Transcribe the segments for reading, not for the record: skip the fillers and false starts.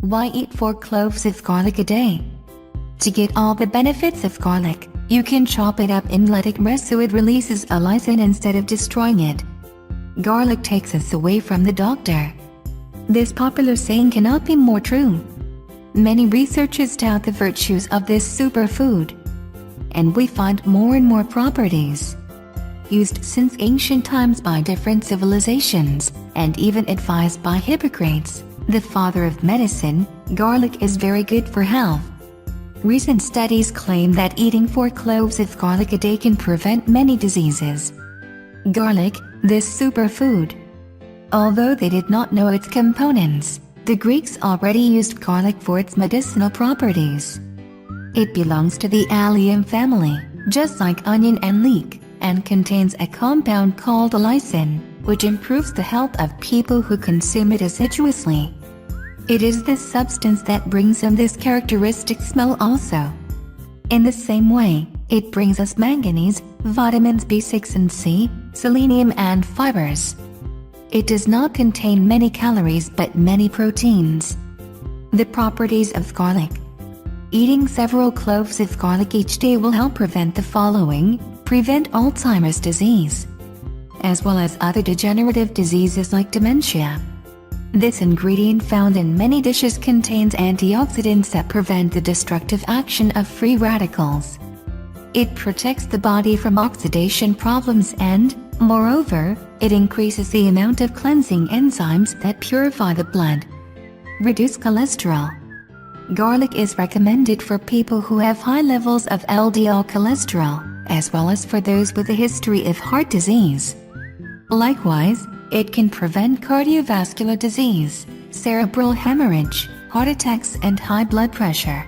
Why eat 4 cloves of garlic a day? To get all the benefits of garlic, you can chop it up and let it rest so it releases allicin instead of destroying it. Garlic takes us away from the doctor. This popular saying cannot be more true. Many researchers doubt the virtues of this superfood. And we find more and more properties. Used since ancient times by different civilizations, and even advised by Hippocrates, the father of medicine, garlic is very good for health. Recent studies claim that eating 4 cloves of garlic a day can prevent many diseases. Garlic, this superfood. Although they did not know its components, the Greeks already used garlic for its medicinal properties. It belongs to the Allium family, just like onion and leek, and contains a compound called allicin, which improves the health of people who consume it assiduously. It is this substance that brings them this characteristic smell also. In the same way, it brings us manganese, vitamins B6 and C, selenium and fibers. It does not contain many calories but many proteins. The properties of garlic. Eating several cloves of garlic each day will help prevent the following: prevent Alzheimer's disease, as well as other degenerative diseases like dementia. This ingredient found in many dishes contains antioxidants that prevent the destructive action of free radicals. It protects the body from oxidation problems and, moreover, it increases the amount of cleansing enzymes that purify the blood. Reduce cholesterol. Garlic is recommended for people who have high levels of LDL cholesterol, as well as for those with a history of heart disease. Likewise, it can prevent cardiovascular disease, cerebral hemorrhage, heart attacks and high blood pressure.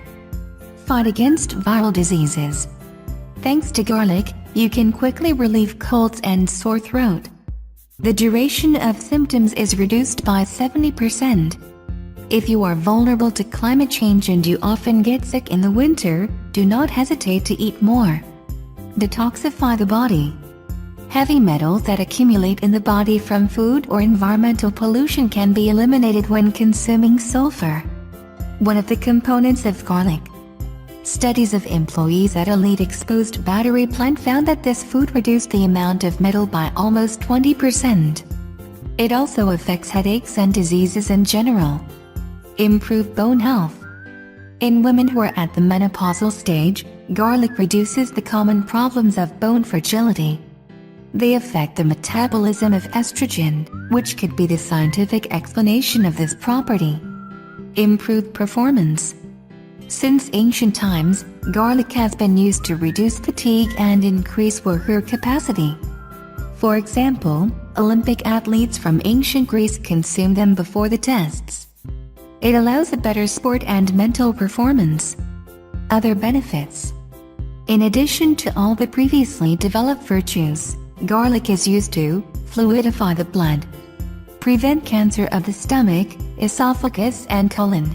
Fight against viral diseases. Thanks to garlic, you can quickly relieve colds and sore throat. The duration of symptoms is reduced by 70%. If you are vulnerable to climate change and you often get sick in the winter, do not hesitate to eat more. Detoxify the body. Heavy metals that accumulate in the body from food or environmental pollution can be eliminated when consuming sulfur, one of the components of garlic. Studies of employees at a lead-exposed battery plant found that this food reduced the amount of metal by almost 20%. It also affects headaches and diseases in general. Improve bone health. In women who are at the menopausal stage, garlic reduces the common problems of bone fragility. They affect the metabolism of estrogen, which could be the scientific explanation of this property. Improve performance. Since ancient times, garlic has been used to reduce fatigue and increase worker capacity. For example, Olympic athletes from ancient Greece consumed them before the tests. It allows a better sport and mental performance. Other benefits. In addition to all the previously developed virtues, garlic is used to fluidify the blood, prevent cancer of the stomach, esophagus and colon,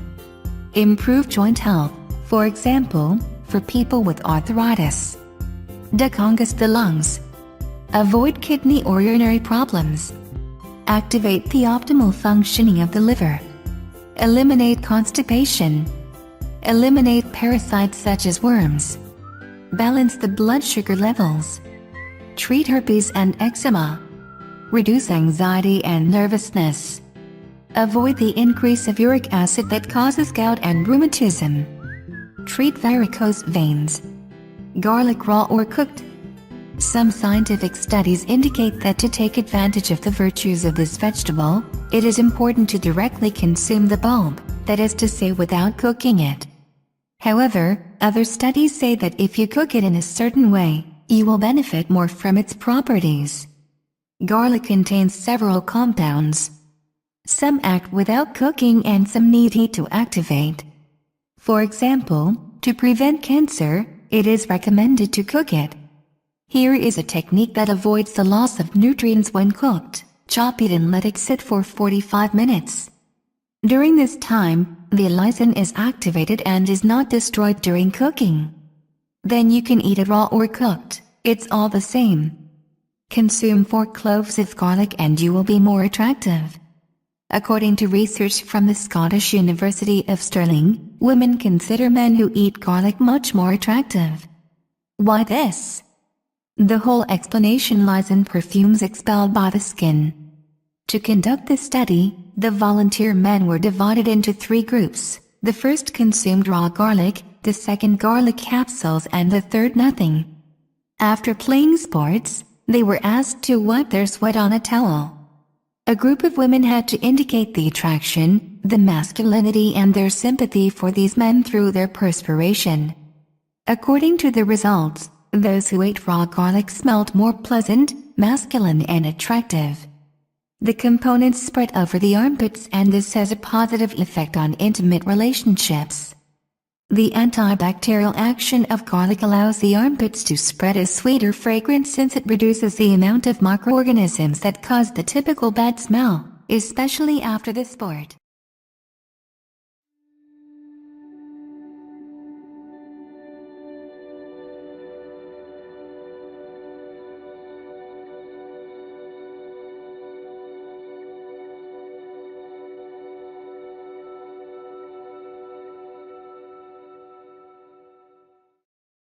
improve joint health, for example, for people with arthritis, decongest the lungs, avoid kidney or urinary problems, activate the optimal functioning of the liver, eliminate constipation, eliminate parasites such as worms, balance the blood sugar levels, treat herpes and eczema, reduce anxiety and nervousness, avoid the increase of uric acid that causes gout and rheumatism, treat varicose veins. Garlic raw or cooked. Some scientific studies indicate that to take advantage of the virtues of this vegetable, it is important to directly consume the bulb, that is to say without cooking it. However, other studies say that if you cook it in a certain way, you will benefit more from its properties. Garlic contains several compounds. Some act without cooking and some need heat to activate. For example, to prevent cancer, it is recommended to cook it. Here is a technique that avoids the loss of nutrients when cooked. Chop it and let it sit for 45 minutes. During this time, the allicin is activated and is not destroyed during cooking. Then you can eat it raw or cooked, it's all the same. Consume 4 cloves of garlic and you will be more attractive. According to research from the Scottish University of Stirling, women consider men who eat garlic much more attractive. Why this? The whole explanation lies in perfumes expelled by the skin. To conduct this study, the volunteer men were divided into 3 groups. The first consumed raw garlic, the second garlic capsules, and the third nothing. After playing sports, they were asked to wipe their sweat on a towel. A group of women had to indicate the attraction, the masculinity, and their sympathy for these men through their perspiration. According to the results, those who ate raw garlic smelled more pleasant, masculine, and attractive. The components spread over the armpits, and this has a positive effect on intimate relationships. The antibacterial action of garlic allows the armpits to spread a sweeter fragrance since it reduces the amount of microorganisms that cause the typical bad smell, especially after the sport.